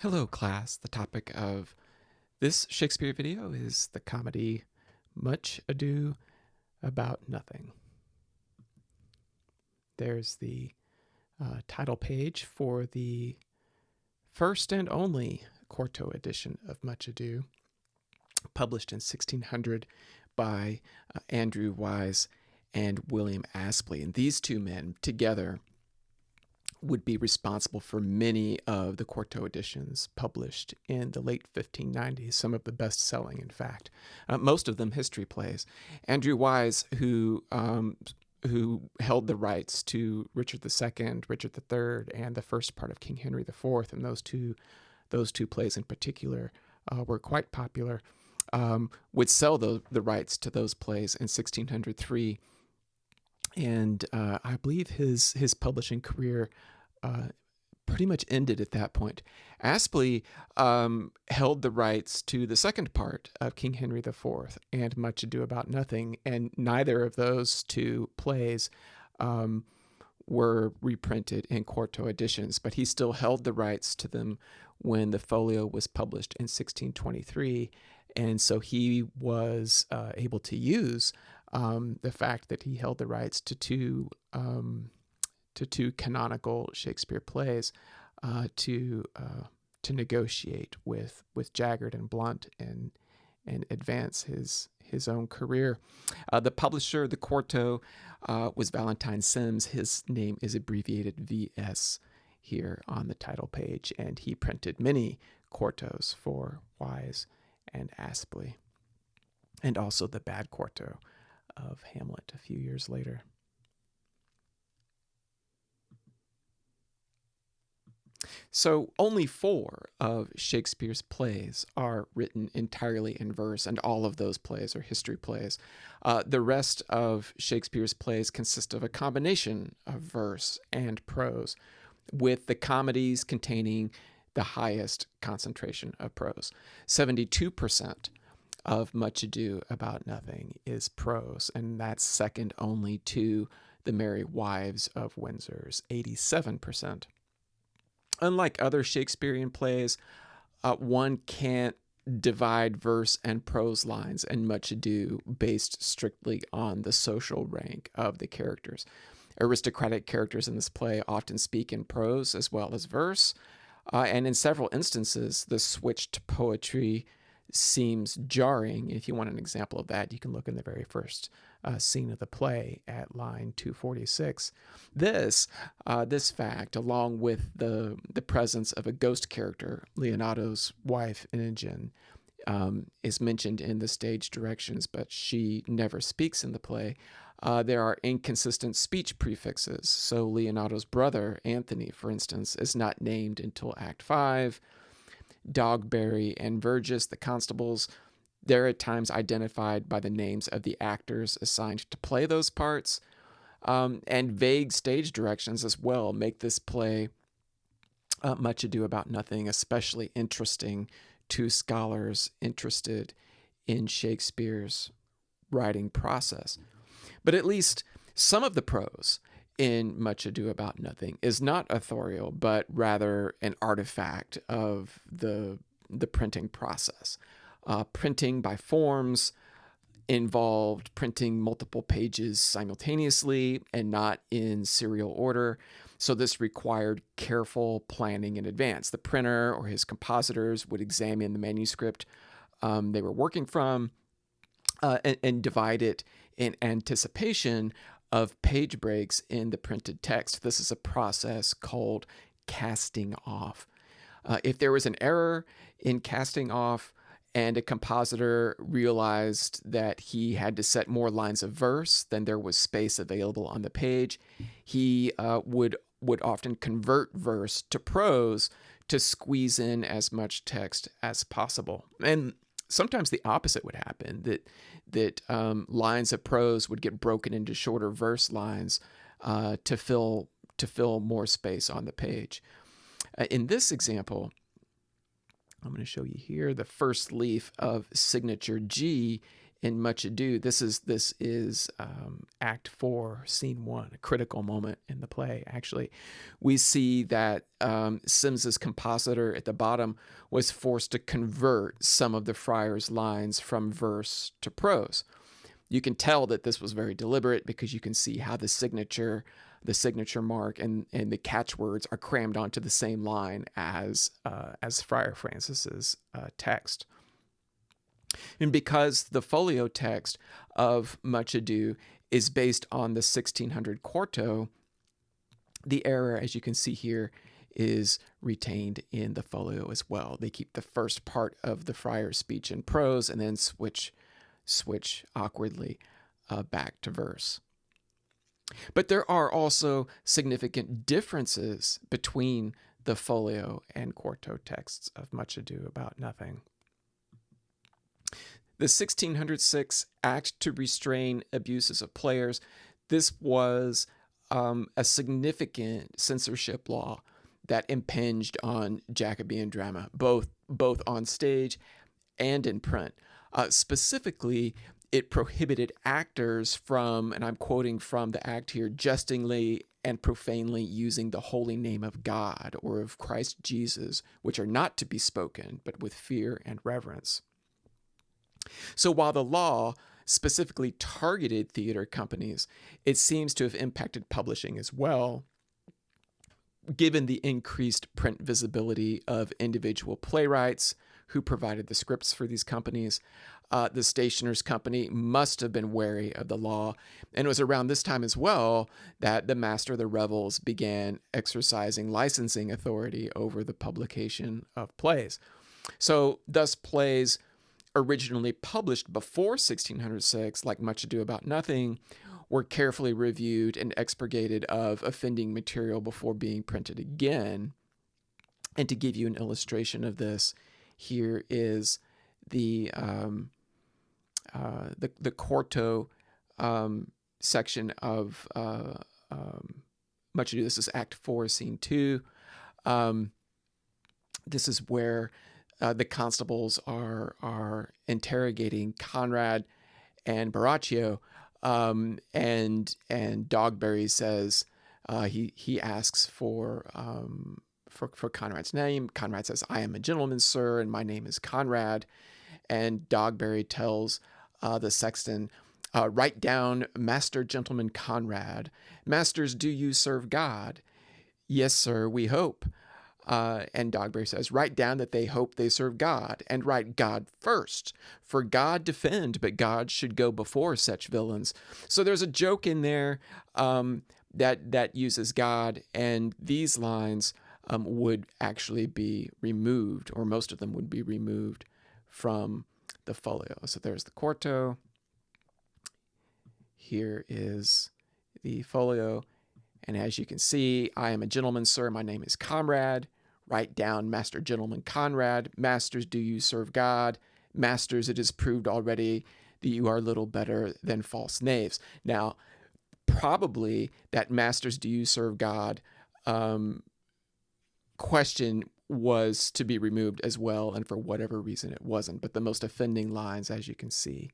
Hello, class. The topic of this Shakespeare video is the comedy Much Ado About Nothing. There's the title page for the first and only quarto edition of Much Ado, published in 1600 by Andrew Wise and William Aspley. And these two men together would be responsible for many of the quarto editions published in the late 1590s, some of the best-selling, in fact, most of them history plays. Andrew Wise, who held the rights to Richard II, Richard III, and the first part of King Henry IV, and those two plays in particular were quite popular, would sell the rights to those plays in 1603, and I believe his publishing career pretty much ended at that point. Aspley held the rights to the second part of King Henry IV and Much Ado About Nothing, and neither of those two plays were reprinted in quarto editions, but he still held the rights to them when the folio was published in 1623, and so he was able to use the fact that he held the rights to two canonical Shakespeare plays to negotiate with Jaggard and Blunt and advance his own career. The publisher, the quarto, was Valentine Sims. His name is abbreviated VS here on the title page, and he printed many quartos for Wise and Aspley, and also the bad quarto of Hamlet a few years later. So only 4 of Shakespeare's plays are written entirely in verse, and all of those plays are history plays. The rest of Shakespeare's plays consist of a combination of verse and prose, with the comedies containing the highest concentration of prose. 72% of Much Ado About Nothing is prose, and that's second only to The Merry Wives of Windsor's 87%. Unlike other Shakespearean plays, one can't divide verse and prose lines in Much Ado based strictly on the social rank of the characters. Aristocratic characters in this play often speak in prose as well as verse, and in several instances, the switch to poetry seems jarring. If you want an example of that, you can look in the very first scene of the play at line 246. This fact, along with the presence of a ghost character, Leonato's wife Imogen, is mentioned in the stage directions, but she never speaks in the play. There are inconsistent speech prefixes. So Leonato's brother, Anthony, for instance, is not named until Act 5. Dogberry and Verges, the constables, they're at times identified by the names of the actors assigned to play those parts. And vague stage directions as well make this play, Much Ado About Nothing, especially interesting to scholars interested in Shakespeare's writing process. But at least some of the prose in Much Ado About Nothing is not authorial, but rather an artifact of the printing process. Printing by forms involved printing multiple pages simultaneously and not in serial order. So this required careful planning in advance. The printer or his compositors would examine the manuscript they were working from and divide it in anticipation of page breaks in the printed text. This is a process called casting off. If there was an error in casting off and a compositor realized that he had to set more lines of verse than there was space available on the page, he would often convert verse to prose to squeeze in as much text as possible. And sometimes the opposite would happen, that lines of prose would get broken into shorter verse lines to fill more space on the page. In this example, I'm going to show you here the first leaf of signature G in Much Ado, this is Act 4, Scene 1, a critical moment in the play, actually. We see that Sims's compositor at the bottom was forced to convert some of the friar's lines from verse to prose. You can tell that this was very deliberate because you can see how the signature mark and the catchwords are crammed onto the same line as Friar Francis's text. And because the folio text of Much Ado is based on the 1600 quarto, the error, as you can see here, is retained in the folio as well. They keep the first part of the friar's speech in prose and then switch awkwardly back to verse. But there are also significant differences between the folio and quarto texts of Much Ado About Nothing. The 1606 Act to Restrain Abuses of Players, this was a significant censorship law that impinged on Jacobean drama, both on stage and in print. Specifically, it prohibited actors from, and I'm quoting from the act here, jestingly and profanely using the holy name of God or of Christ Jesus, which are not to be spoken, but with fear and reverence. So while the law specifically targeted theater companies, it seems to have impacted publishing as well, given the increased print visibility of individual playwrights who provided the scripts for these companies. The Stationers Company must have been wary of the law, and it was around this time as well that the Master of the Revels began exercising licensing authority over the publication of plays. So thus plays originally published before 1606, like Much Ado About Nothing, were carefully reviewed and expurgated of offending material before being printed again. And to give you an illustration of this, here is the quarto section of Much Ado. This is Act 4, Scene 2. This is where the constables are interrogating Conrad and Baraccio, and Dogberry says he asks for Conrad's name. Conrad says, "I am a gentleman, sir, and my name is Conrad." And Dogberry tells the sexton, "Write down, Master Gentleman Conrad. Masters, do you serve God?" "Yes, sir, we hope." And Dogberry says, "Write down that they hope they serve God, and write God first. For God defend, but God should go before such villains." So there's a joke in there that uses God, and these lines would actually be removed, or most of them would be removed from the folio. So there's the quarto. Here is the folio. And as you can see, "I am a gentleman, sir. My name is Conrad. Write down, Master Gentleman Conrad. Masters, do you serve God? Masters, it is proved already that you are little better than false knaves." Now, probably that "Masters, do you serve God" question was to be removed as well, and for whatever reason it wasn't. But the most offending lines, as you can see,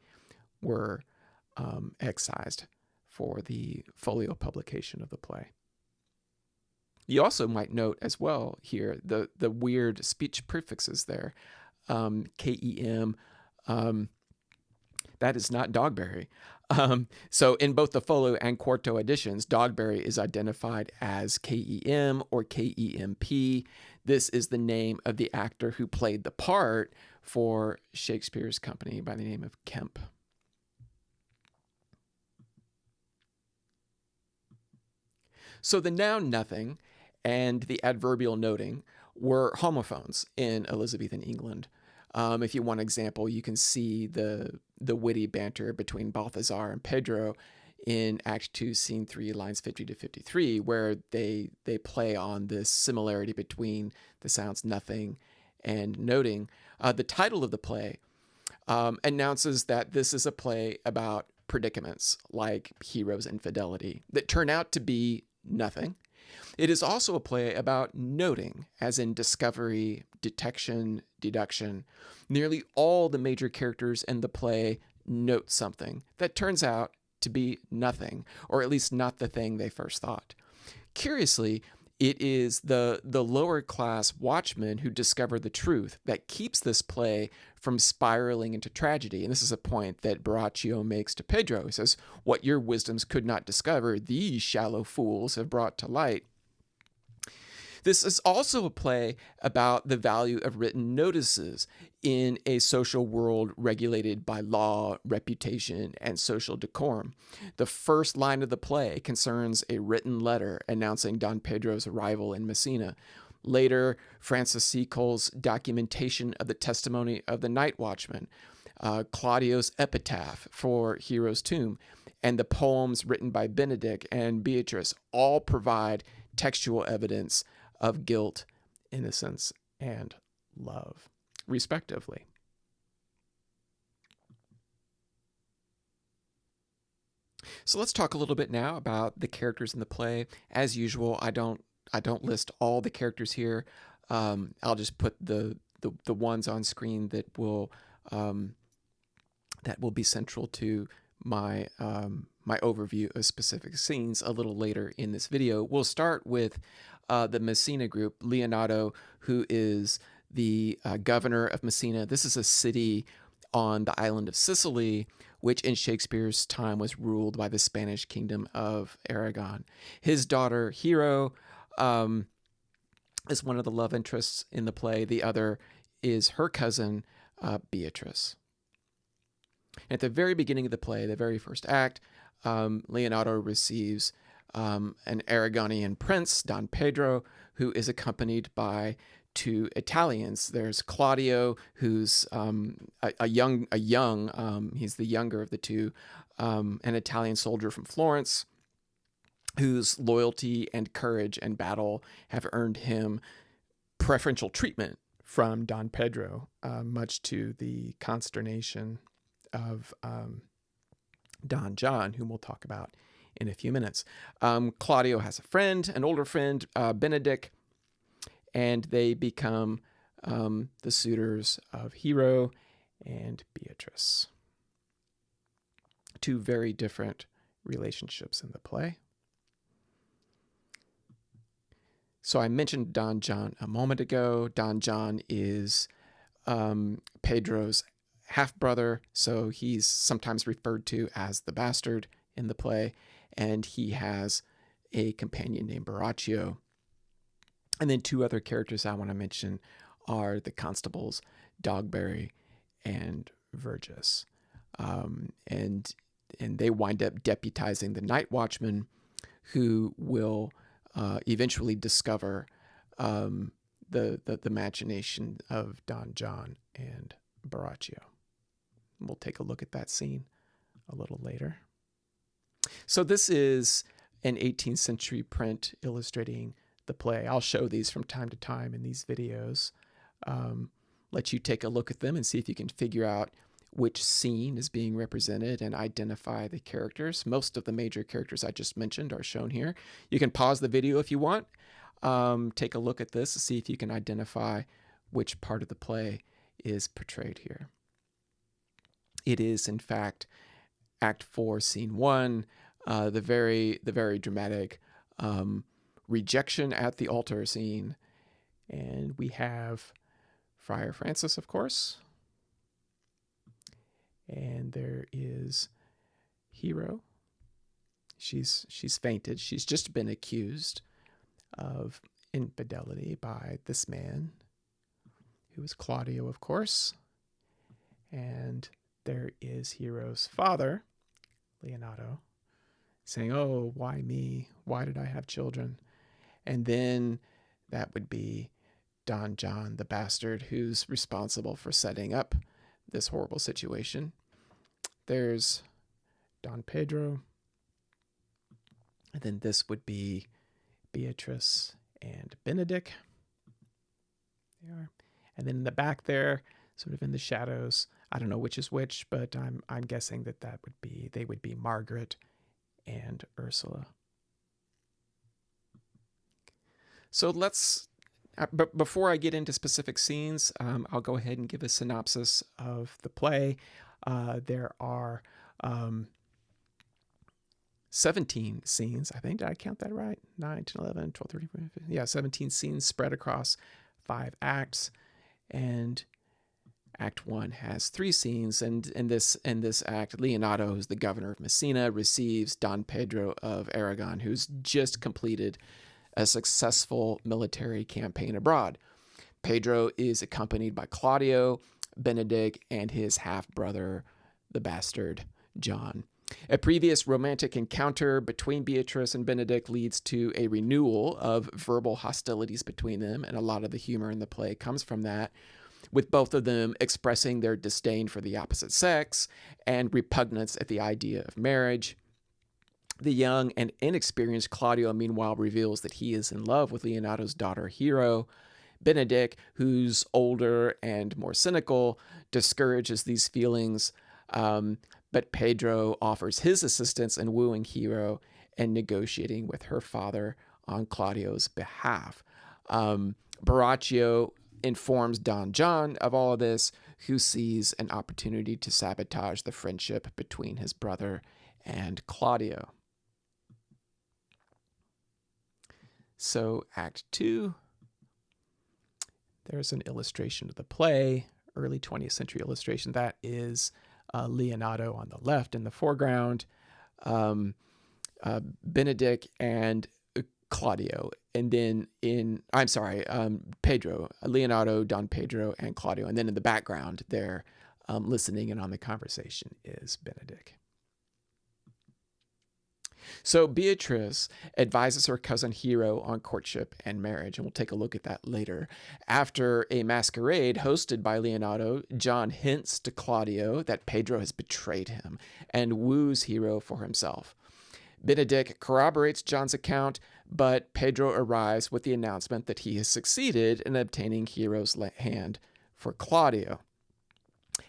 were excised for the folio publication of the play. You also might note as well here the weird speech prefixes there. KEM, that is not Dogberry. So in both the folio and quarto editions, Dogberry is identified as KEM or KEMP. This is the name of the actor who played the part for Shakespeare's company by the name of Kemp. So the noun nothing and the adverbial noting were homophones in Elizabethan England. If you want an example, you can see the witty banter between Balthazar and Pedro in Act 2, Scene 3, lines 50 to 53, where they play on this similarity between the sounds nothing and noting. The title of the play announces that this is a play about predicaments like heroes' infidelity that turn out to be nothing. It is also a play about noting, as in discovery, detection, deduction. Nearly all the major characters in the play note something that turns out to be nothing, or at least not the thing they first thought. Curiously, it is the lower class watchmen who discover the truth that keeps this play from spiraling into tragedy. And this is a point that Borachio makes to Pedro. He says, "What your wisdoms could not discover, these shallow fools have brought to light." This is also a play about the value of written notices in a social world regulated by law, reputation, and social decorum. The first line of the play concerns a written letter announcing Don Pedro's arrival in Messina. Later, Francis C. Cole's documentation of the testimony of the night watchman, Claudio's epitaph for Hero's tomb, and the poems written by Benedict and Beatrice all provide textual evidence of guilt, innocence, and love, respectively. So let's talk a little bit now about the characters in the play. As usual, I don't list all the characters here. I'll just put the ones on screen that will be central to my my overview of specific scenes a little later in this video. We'll start with the Messina group. Leonardo, who is the governor of Messina. This is a city on the island of Sicily, which in Shakespeare's time was ruled by the Spanish kingdom of Aragon. His daughter, Hero, is one of the love interests in the play. The other is her cousin, Beatrice. At the very beginning of the play, the very first act, Leonardo receives an Aragonian prince, Don Pedro, who is accompanied by two Italians. There's Claudio, who's a young, he's the younger of the two, an Italian soldier from Florence, whose loyalty and courage and battle have earned him preferential treatment from Don Pedro, much to the consternation of Don John, whom we'll talk about in a few minutes. Claudio has a friend, an older friend, Benedict, and they become the suitors of Hero and Beatrice. Two very different relationships in the play. So I mentioned Don John a moment ago. Don John is Pedro's half-brother, so he's sometimes referred to as the bastard in the play, and he has a companion named Borachio. And then two other characters I want to mention are the constables, Dogberry and Verges. And they wind up deputizing the night watchman, who will eventually discover the machination of Don John and Borachio. We'll take a look at that scene a little later. So this is an 18th century print illustrating the play. I'll show these from time to time in these videos. Let you take a look at them and see if you can figure out which scene is being represented and identify the characters. Most of the major characters I just mentioned are shown here. You can pause the video if you want. Take a look at this to see if you can identify which part of the play is portrayed here. It is, in fact, Act 4, Scene 1, the very dramatic rejection at the altar scene. And we have Friar Francis, of course. And there is Hero. She's fainted. She's just been accused of infidelity by this man, who is Claudio, of course. And there is Hero's father, Leonardo, saying, "Oh, why me? Why did I have children?" And then that would be Don John, the bastard, who's responsible for setting up this horrible situation. There's Don Pedro. And then this would be Beatrice and Benedict. They are. And then in the back there, sort of in the shadows, I don't know which is which, but I'm guessing they would be Margaret and Ursula. So but before I get into specific scenes, I'll go ahead and give a synopsis of the play. There are 17 scenes, I think. Did I count that right? 9, 10, 11, 12, 13, 14, 15. Yeah, 17 scenes spread across 5 acts. And Act 1 has 3 scenes. And in this act, Leonardo, who's the governor of Messina, receives Don Pedro of Aragon, who's just completed a successful military campaign abroad. Pedro is accompanied by Claudio, Benedict, and his half-brother, the bastard, John. A previous romantic encounter between Beatrice and Benedict leads to a renewal of verbal hostilities between them, and a lot of the humor in the play comes from that, with both of them expressing their disdain for the opposite sex and repugnance at the idea of marriage. The young and inexperienced Claudio, meanwhile, reveals that he is in love with Leonardo's daughter, Hero. Benedict, who's older and more cynical, discourages these feelings, but Pedro offers his assistance in wooing Hero and negotiating with her father on Claudio's behalf. Borachio informs Don John of all of this, who sees an opportunity to sabotage the friendship between his brother and Claudio. So, Act 2, there's an illustration of the play, early 20th century illustration. That is Leonardo on the left in the foreground, Benedict and Claudio. And then Pedro, Leonardo, Don Pedro, and Claudio. And then in the background there, listening in on the conversation, is Benedict. So Beatrice advises her cousin Hero on courtship and marriage, and we'll take a look at that later. After a masquerade hosted by Leonardo, John hints to Claudio that Pedro has betrayed him and woos Hero for himself. Benedict corroborates John's account, but Pedro arrives with the announcement that he has succeeded in obtaining Hero's hand for Claudio.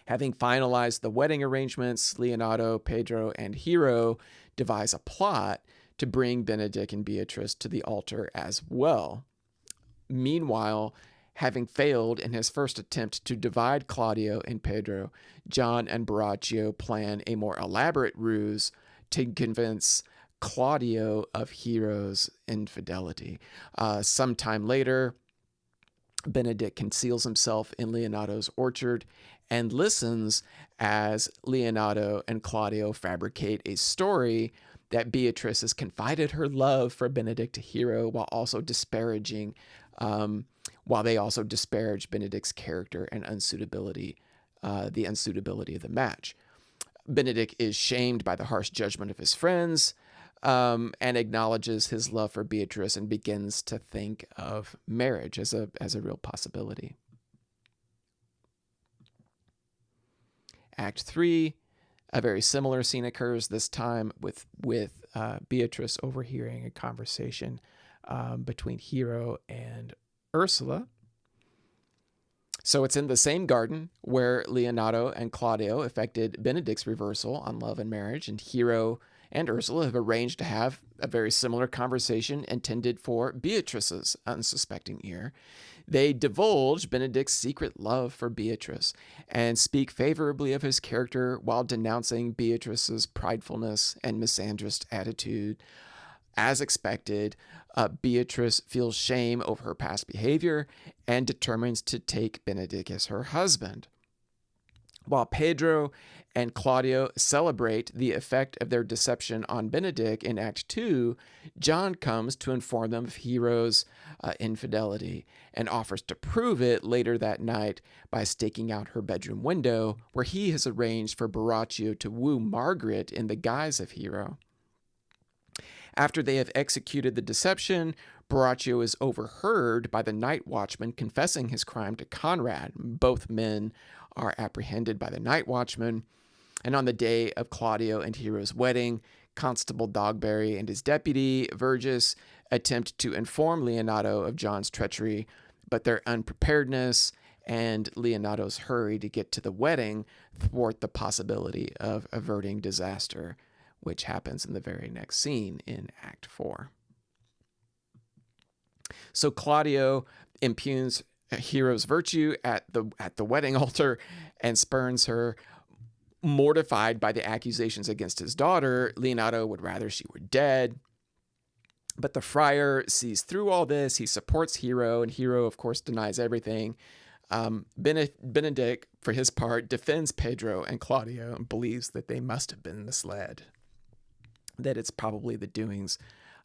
Having finalized the wedding arrangements, Leonardo, Pedro, and Hero devise a plot to bring Benedict and Beatrice to the altar as well. Meanwhile, having failed in his first attempt to divide Claudio and Pedro, John and Borachio plan a more elaborate ruse to convince Claudio of Hero's infidelity. Sometime later, Benedict conceals himself in Leonardo's orchard and listens as Leonardo and Claudio fabricate a story that Beatrice has confided her love for Benedict to Hero, while they also disparage Benedict's character and unsuitability, the unsuitability of the match. Benedict is shamed by the harsh judgment of his friends, and acknowledges his love for Beatrice and begins to think of marriage as a real possibility. Act 3, a very similar scene occurs, this time with Beatrice overhearing a conversation between Hero and Ursula. So it's in the same garden where Leonardo and Claudio effected Benedict's reversal on love and marriage, and Hero and Ursula have arranged to have a very similar conversation intended for Beatrice's unsuspecting ear. They divulge Benedict's secret love for Beatrice and speak favorably of his character while denouncing Beatrice's pridefulness and misandrist attitude. As expected, Beatrice feels shame over her past behavior and determines to take Benedict as her husband. While Pedro and Claudio celebrate the effect of their deception on Benedict in Act 2, John comes to inform them of Hero's infidelity and offers to prove it later that night by staking out her bedroom window, where he has arranged for Borachio to woo Margaret in the guise of Hero. After they have executed the deception, Borachio is overheard by the night watchman confessing his crime to Conrad. Both men are apprehended by the night watchman, and on the day of Claudio and Hero's wedding, Constable Dogberry and his deputy, Vergis, attempt to inform Leonardo of John's treachery, but their unpreparedness and Leonardo's hurry to get to the wedding thwart the possibility of averting disaster, which happens in the very next scene in Act 4. So Claudio impugns Hero's virtue at the wedding altar and spurns her, Mortified by the accusations against his daughter, Leonardo would rather she were dead. But the friar sees through all this. He supports Hero, and Hero, of course, denies everything. Benedict, for his part, defends Pedro and Claudio and believes that they must have been misled, that it's probably the doings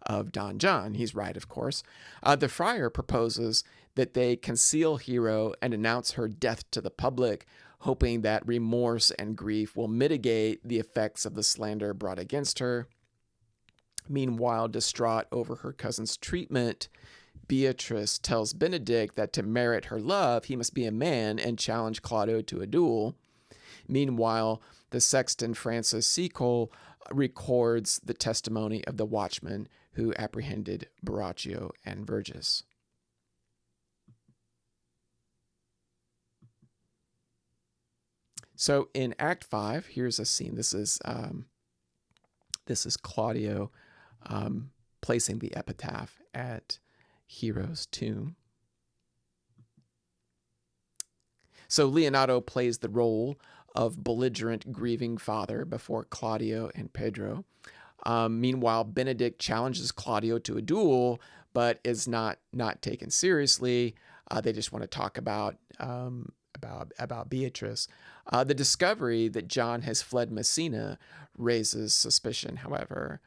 of Don John. He's right, of course. The friar proposes that they conceal Hero and announce her death to the public, hoping that remorse and grief will mitigate the effects of the slander brought against her. Meanwhile, distraught over her cousin's treatment, Beatrice tells Benedict that to merit her love, he must be a man and challenge Claudio to a duel. Meanwhile, the sexton Francis Secole records the testimony of the watchman who apprehended Borachio and Verges. So in Act 5, here's a scene. This is Claudio placing the epitaph at Hero's tomb. So Leonardo plays the role of belligerent, grieving father before Claudio and Pedro. Meanwhile, Benedict challenges Claudio to a duel, but is not taken seriously. They just want to talk about Beatrice. The discovery that John has fled Messina raises suspicion, however.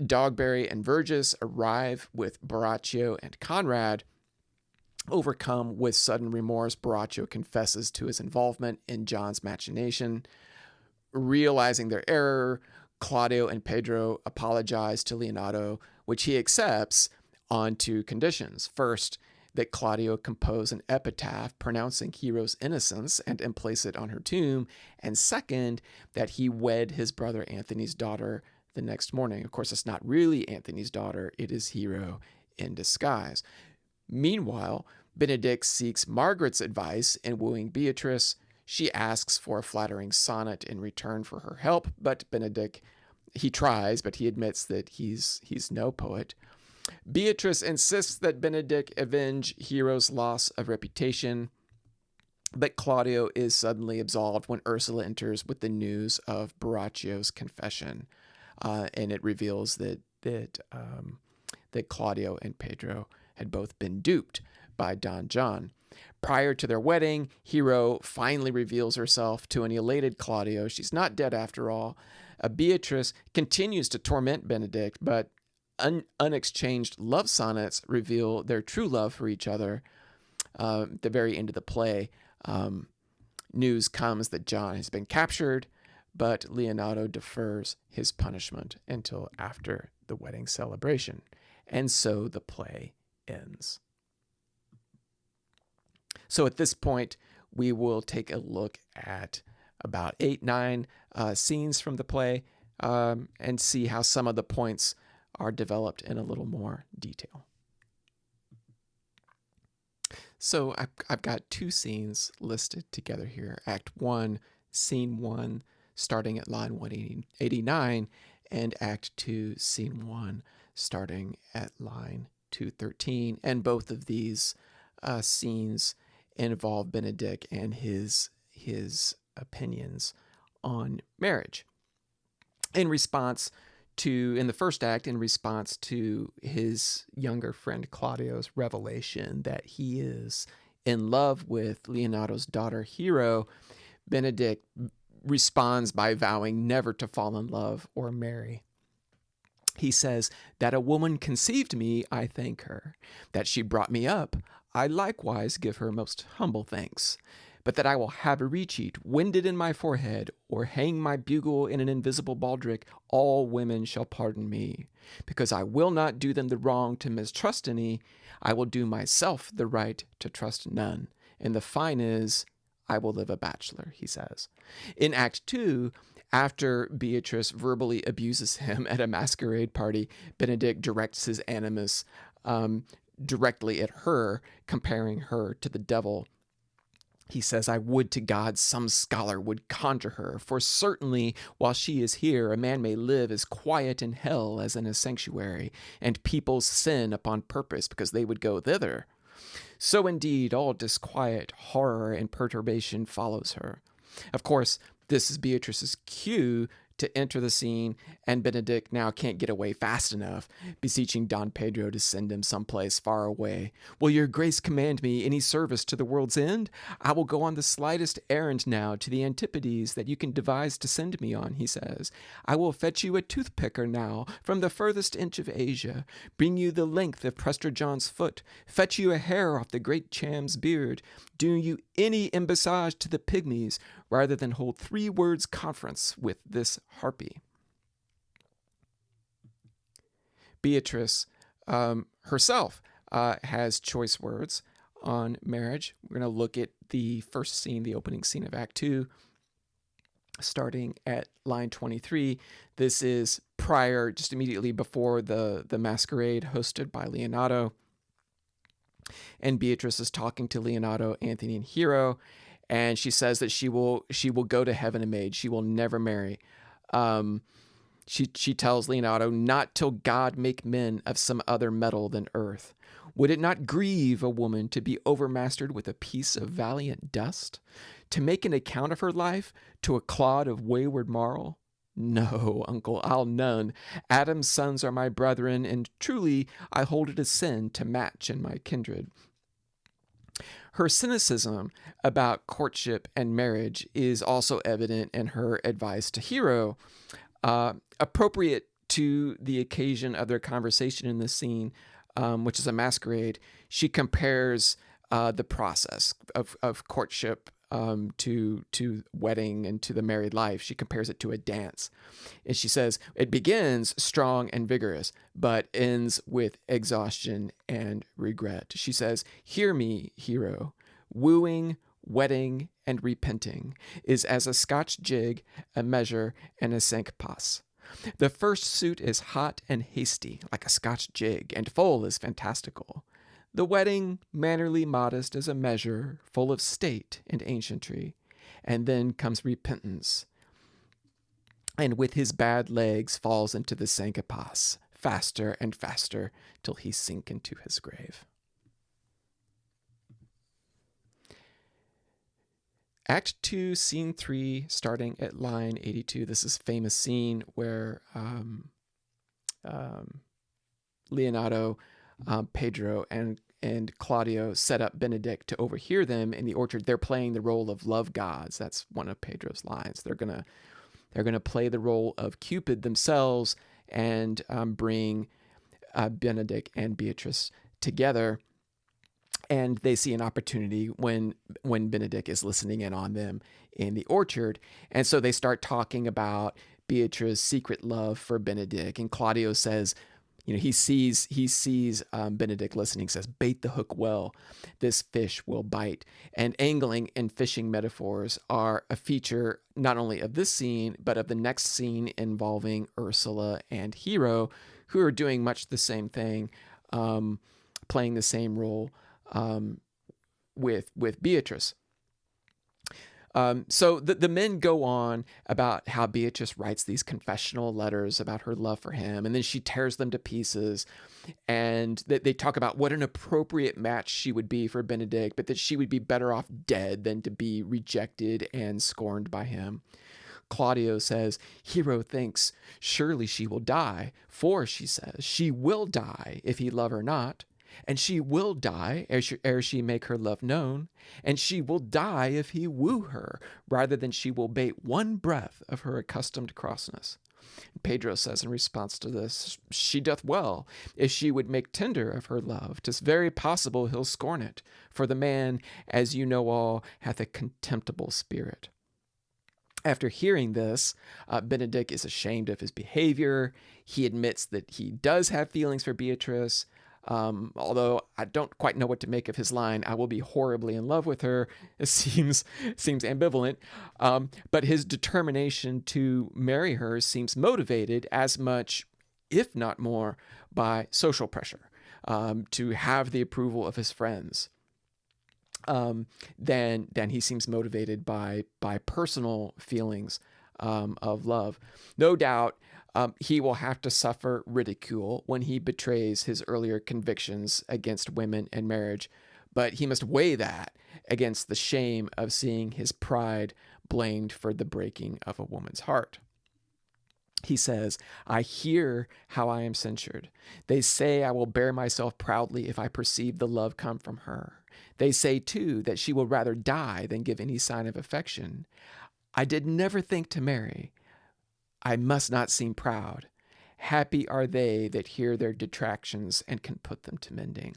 Dogberry and Verges arrive with Borachio and Conrad. Overcome with sudden remorse, Borachio confesses to his involvement in John's machination. Realizing their error, Claudio and Pedro apologize to Leonardo, which he accepts on two conditions. First, that Claudio compose an epitaph pronouncing Hero's innocence and emplace it on her tomb. And second, that he wed his brother Anthony's daughter the next morning. Of course, it's not really Anthony's daughter. It is Hero in disguise. Meanwhile, Benedict seeks Margaret's advice in wooing Beatrice. She asks for a flattering sonnet in return for her help, but Benedict, he tries, but he admits that he's no poet. Beatrice insists that Benedict avenge Hero's loss of reputation, but Claudio is suddenly absolved when Ursula enters with the news of Borachio's confession, and it reveals that Claudio and Pedro had both been duped by Don John. Prior to their wedding, Hero finally reveals herself to an elated Claudio. She's not dead after all. Beatrice continues to torment Benedict, but unexchanged love sonnets reveal their true love for each other. At the very end of the play, news comes that John has been captured, but Leonardo defers his punishment until after the wedding celebration. And so the play ends. So at this point, we will take a look at about 8-9 scenes from the play and see how some of the points are developed in a little more detail. So I've got two scenes listed together here. Act 1, Scene 1, starting at line 189, and Act 2, Scene 1, starting at line 213. And both of these scenes involve Benedict and his opinions on marriage. In the first act, in response to his younger friend Claudio's revelation that he is in love with Leonardo's daughter Hero, Benedict responds by vowing never to fall in love or marry. He says, "That a woman conceived me, I thank her. That she brought me up, I likewise give her most humble thanks. But that I will have a recheat winded in my forehead, or hang my bugle in an invisible baldric, all women shall pardon me. Because I will not do them the wrong to mistrust any, I will do myself the right to trust none. And the fine is, I will live a bachelor," he says. In Act 2, after Beatrice verbally abuses him at a masquerade party, Benedict directs his animus directly at her, comparing her to the devil. He says, "I would to God some scholar would conjure her, for certainly while she is here, a man may live as quiet in hell as in a sanctuary, and people sin upon purpose because they would go thither. So indeed all disquiet, horror, and perturbation follows her." Of course, This is Beatrice's cue to enter the scene, and Benedict now can't get away fast enough, beseeching Don Pedro to send him someplace far away. Will your grace command me any service to the world's end? I will go on the slightest errand now to the Antipodes that you can devise to send me on, he says. I will fetch you a toothpicker now from the furthest inch of Asia, bring you the length of Prester John's foot, fetch you a hair off the great Cham's beard, do you any embassage to the pygmies, rather than hold 3 words conference with this harpy. Beatrice herself has choice words on marriage. We're going to look at the first scene, the opening scene of Act 2, starting at line 23. This is prior, just immediately before the masquerade hosted by Leonato. And Beatrice is talking to Leonato, Anthony, and Hero, and she says that she will go to heaven a maid. She will never marry. She tells Leonato, not till God make men of some other metal than earth. Would it not grieve a woman to be overmastered with a piece of valiant dust? To make an account of her life to a clod of wayward marl? No, uncle, I'll none. Adam's sons are my brethren, and truly I hold it a sin to match in my kindred. Her cynicism about courtship and marriage is also evident in her advice to Hero. Appropriate to the occasion of their conversation in this scene, which is a masquerade, she compares the process of courtship to wedding and to the married life. She compares it to a dance. And she says, it begins strong and vigorous, but ends with exhaustion and regret. She says, hear me, Hero, wooing, wedding, and repenting is as a Scotch jig, a measure, and a cinq pas. The first suit is hot and hasty, like a Scotch jig, and full as fantastical. The wedding, mannerly modest as a measure, full of state and ancientry. And then comes repentance, and with his bad legs falls into the cinq pas, faster and faster, till he sink into his grave. Act 2, Scene 3, starting at line 82. This is a famous scene where Leonato, Pedro, and Claudio set up Benedict to overhear them in the orchard. They're playing the role of love gods. That's one of Pedro's lines. They're gonna play the role of Cupid themselves and bring Benedict and Beatrice together. And they see an opportunity when Benedict is listening in on them in the orchard. And so they start talking about Beatrice's secret love for Benedict. And Claudio says, he sees Benedict listening, says, bait the hook well, this fish will bite. And angling and fishing metaphors are a feature not only of this scene, but of the next scene involving Ursula and Hero, who are doing much the same thing, playing the same role with Beatrice. So the men go on about how Beatrice writes these confessional letters about her love for him, and then she tears them to pieces. And they talk about what an appropriate match she would be for Benedict, but that she would be better off dead than to be rejected and scorned by him. Claudio says, Hero thinks, surely she will die, for, she says, she will die if he love her not. And she will die ere she make her love known, and she will die if he woo her, rather than she will bate one breath of her accustomed crossness. Pedro says in response to this, she doth well, if she would make tender of her love, 'tis very possible he'll scorn it, for the man, as you know all, hath a contemptible spirit. After hearing this, Benedict is ashamed of his behavior. He admits that he does have feelings for Beatrice, although I don't quite know what to make of his line, I will be horribly in love with her. It seems ambivalent, but his determination to marry her seems motivated as much, if not more, by social pressure, to have the approval of his friends, than he seems motivated by personal feelings of love. No doubt, he will have to suffer ridicule when he betrays his earlier convictions against women and marriage, but he must weigh that against the shame of seeing his pride blamed for the breaking of a woman's heart. He says, I hear how I am censured. They say I will bear myself proudly if I perceive the love come from her. They say, too, that she will rather die than give any sign of affection. I did never think to marry. I must not seem proud. Happy are they that hear their detractions and can put them to mending.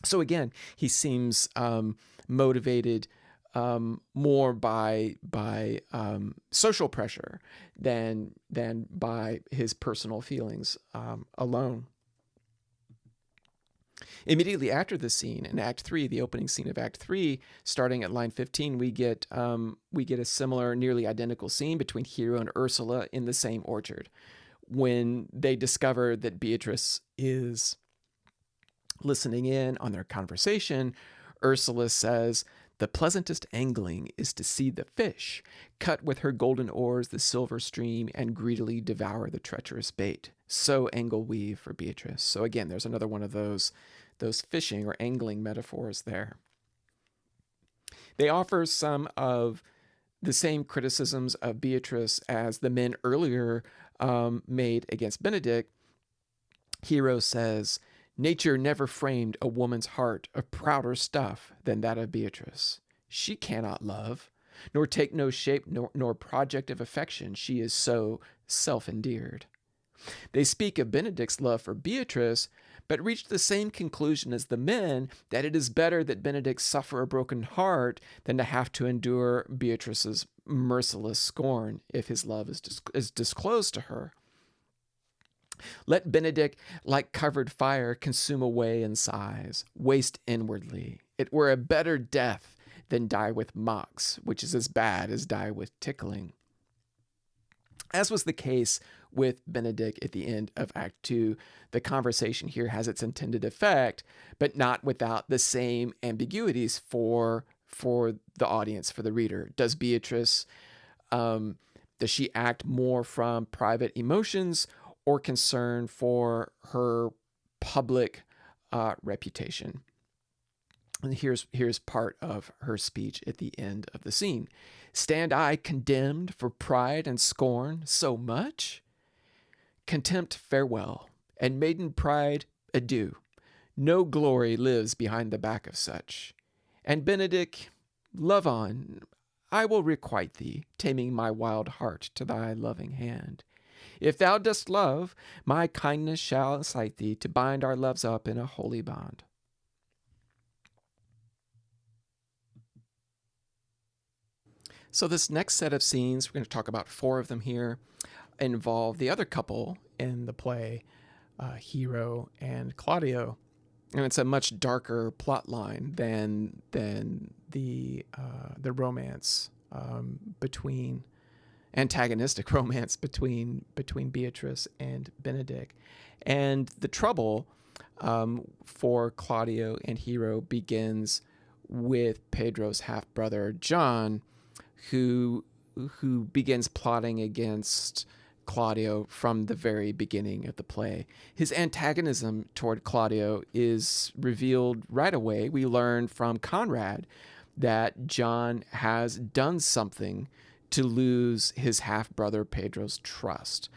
So again, he seems motivated more by social pressure than by his personal feelings alone. Immediately after the scene in Act 3, the opening scene of Act 3, starting at line 15, we get a similar, nearly identical scene between Hero and Ursula in the same orchard, when they discover that Beatrice is listening in on their conversation. Ursula says, the pleasantest angling is to see the fish cut with her golden oars the silver stream and greedily devour the treacherous bait. So angle we for Beatrice. So again, there's another one of those fishing or angling metaphors there. They offer some of the same criticisms of Beatrice as the men earlier made against Benedict. Hero says, nature never framed a woman's heart of prouder stuff than that of Beatrice. She cannot love, nor take no shape nor project of affection. She is so self-endeared. They speak of Benedict's love for Beatrice, but reach the same conclusion as the men, that it is better that Benedict suffer a broken heart than to have to endure Beatrice's merciless scorn if his love is disclosed to her. Let Benedict, like covered fire, consume away in sighs, waste inwardly. It were a better death than die with mocks, which is as bad as die with tickling. As was the case with Benedict at the end of Act 2, the conversation here has its intended effect, but not without the same ambiguities for the audience, for the reader. Does Beatrice, does she act more from private emotions or concern for her public reputation? And here's part of her speech at the end of the scene. Stand I condemned for pride and scorn so much? Contempt farewell, and maiden pride adieu. No glory lives behind the back of such. And Benedict, love on, I will requite thee, taming my wild heart to thy loving hand. If thou dost love, my kindness shall incite thee to bind our loves up in a holy bond. So this next set of scenes, we're going to talk about 4 of them here, involve the other couple in the play, Hero and Claudio. And it's a much darker plot line than the romance antagonistic romance between Beatrice and Benedict. And the trouble for Claudio and Hero begins with Pedro's half-brother, John, who begins plotting against Claudio from the very beginning of the play. His antagonism toward Claudio is revealed right away. We learn from Conrad that John has done something to lose his half-brother Pedro's trust,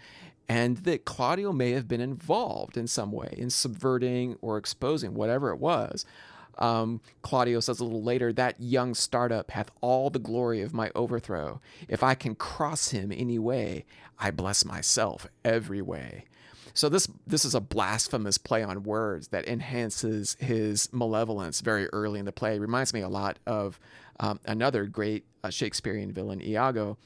and that Claudio may have been involved in some way in subverting or exposing whatever it was. Claudio says a little later, that young startup hath all the glory of my overthrow. If I can cross him any way, I bless myself every way. So this is a blasphemous play on words that enhances his malevolence very early in the play. It reminds me a lot of another great Shakespearean villain, Iago.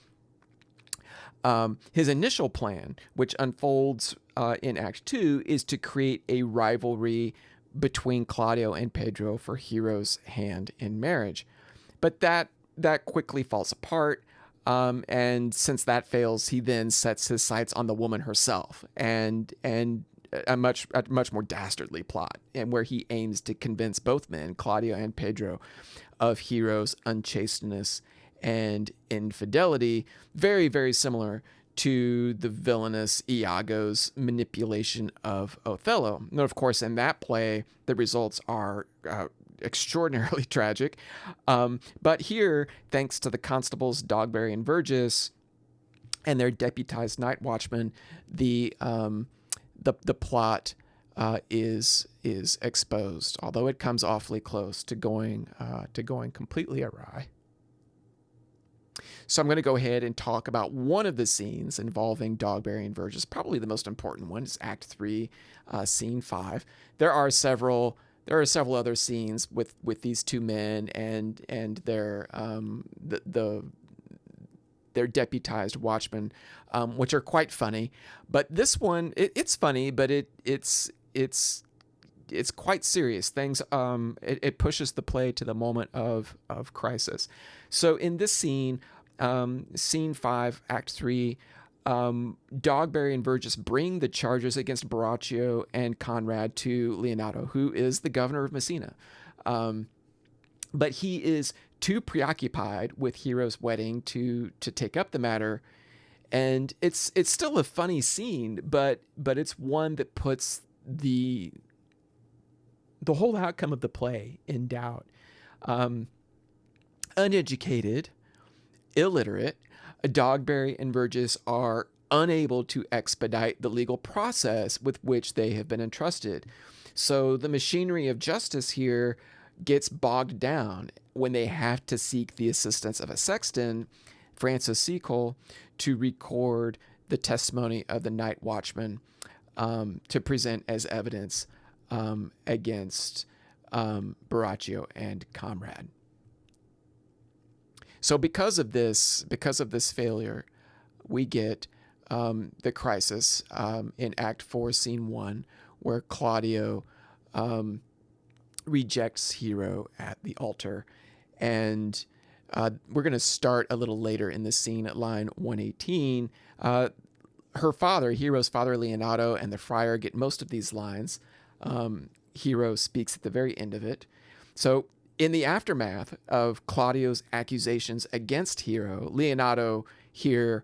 His initial plan, which unfolds in Act 2, is to create a rivalry between Claudio and Pedro for Hero's hand in marriage. But that quickly falls apart. And since that fails, he then sets his sights on the woman herself, and a much more dastardly plot, and where he aims to convince both men, Claudio and Pedro, of Hero's unchasteness and infidelity, very, very similar to the villainous Iago's manipulation of Othello. Now, of course, in that play, the results are extraordinarily tragic. But here, thanks to the constables Dogberry and Verges and their deputized night watchmen, the plot is exposed, although it comes awfully close to going completely awry. So I'm going to go ahead and talk about one of the scenes involving Dogberry and Verges. Probably the most important one is Act 3, Scene 5. There are several other scenes with these two men and their deputized watchmen, which are quite funny. But this one, it's funny, but it's quite serious. Things it pushes the play to the moment of crisis. So in this scene, Scene 5, Act 3, Dogberry and Verges bring the charges against Borachio and Conrad to Leonato, who is the governor of Messina. But he is too preoccupied with Hero's wedding to take up the matter. And it's still a funny scene, but it's one that puts the whole outcome of the play in doubt. Uneducated, illiterate, Dogberry and Verges are unable to expedite the legal process with which they have been entrusted. So the machinery of justice here gets bogged down when they have to seek the assistance of a sexton, Francis Seacole, to record the testimony of the night watchman to present as evidence against Borachio and Conrad. So because of this failure, we get the crisis in Act 4, Scene 1, where Claudio rejects Hero at the altar. And we're going to start a little later in the scene at line 118. Her father, Hero's father, Leonato, and the friar get most of these lines. Hero speaks at the very end of it. So in the aftermath of Claudio's accusations against Hero, Leonato here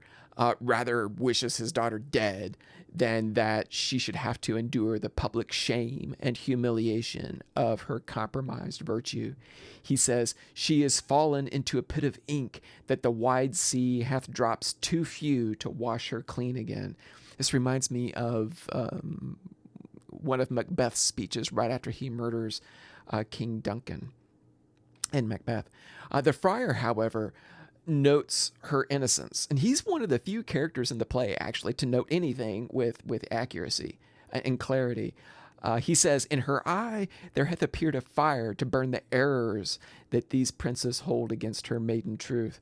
rather wishes his daughter dead than that she should have to endure the public shame and humiliation of her compromised virtue. He says, "She is fallen into a pit of ink that the wide sea hath drops too few to wash her clean again." This reminds me of one of Macbeth's speeches right after he murders King Duncan in Macbeth. The friar, however, notes her innocence, and he's one of the few characters in the play actually to note anything with accuracy and clarity. He says, "In her eye there hath appeared a fire to burn the errors that these princes hold against her maiden truth.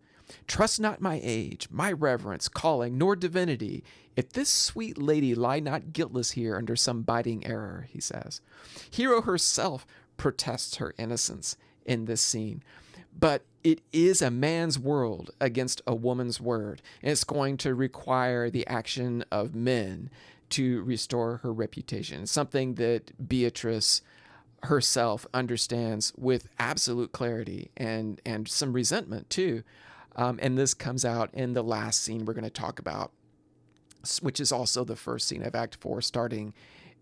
Trust not my age, my reverence, calling, nor divinity, if this sweet lady lie not guiltless here under some biting error," he says. Hero herself protests her innocence in this scene. But it is a man's world against a woman's word, and it's going to require the action of men to restore her reputation, something that Beatrice herself understands with absolute clarity and some resentment too. And this comes out in the last scene we're going to talk about, which is also the first scene of Act 4, starting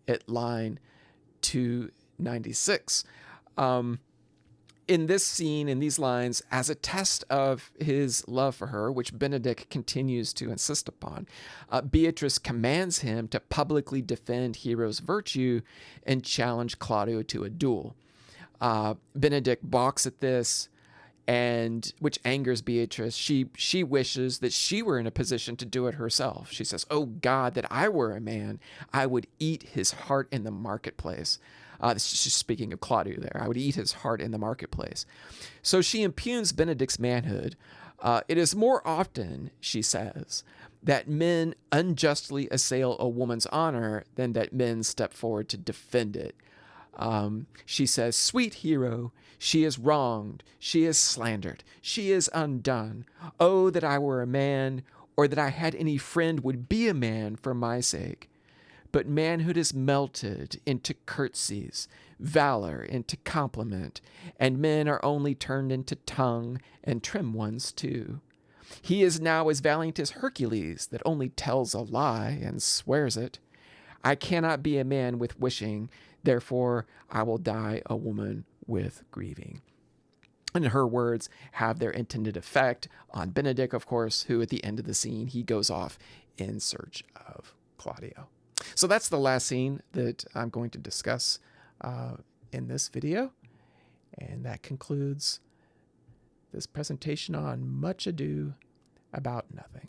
at line 296. In this scene, in these lines, as a test of his love for her, which Benedict continues to insist upon, Beatrice commands him to publicly defend Hero's virtue and challenge Claudio to a duel. Benedict balks at this, and which angers Beatrice. She wishes that she were in a position to do it herself. She says, "Oh God, that I were a man, I would eat his heart in the marketplace." She's speaking of Claudio there. "I would eat his heart in the marketplace." So she impugns Benedict's manhood. It is more often, she says, that men unjustly assail a woman's honor than that men step forward to defend it. She says, "Sweet Hero, she is wronged, she is slandered, she is undone. Oh, that I were a man, or that I had any friend would be a man for my sake. But manhood is melted into curtsies, valor into compliment, and men are only turned into tongue, and trim ones too. He is now as valiant as Hercules, that only tells a lie and swears it. I cannot be a man with wishing, therefore I will die a woman with grieving. And her words have their intended effect on Benedict, of course, who at the end of the scene, he goes off in search of Claudio. So that's the last scene that I'm going to discuss in this video. And that concludes this presentation on Much Ado About Nothing.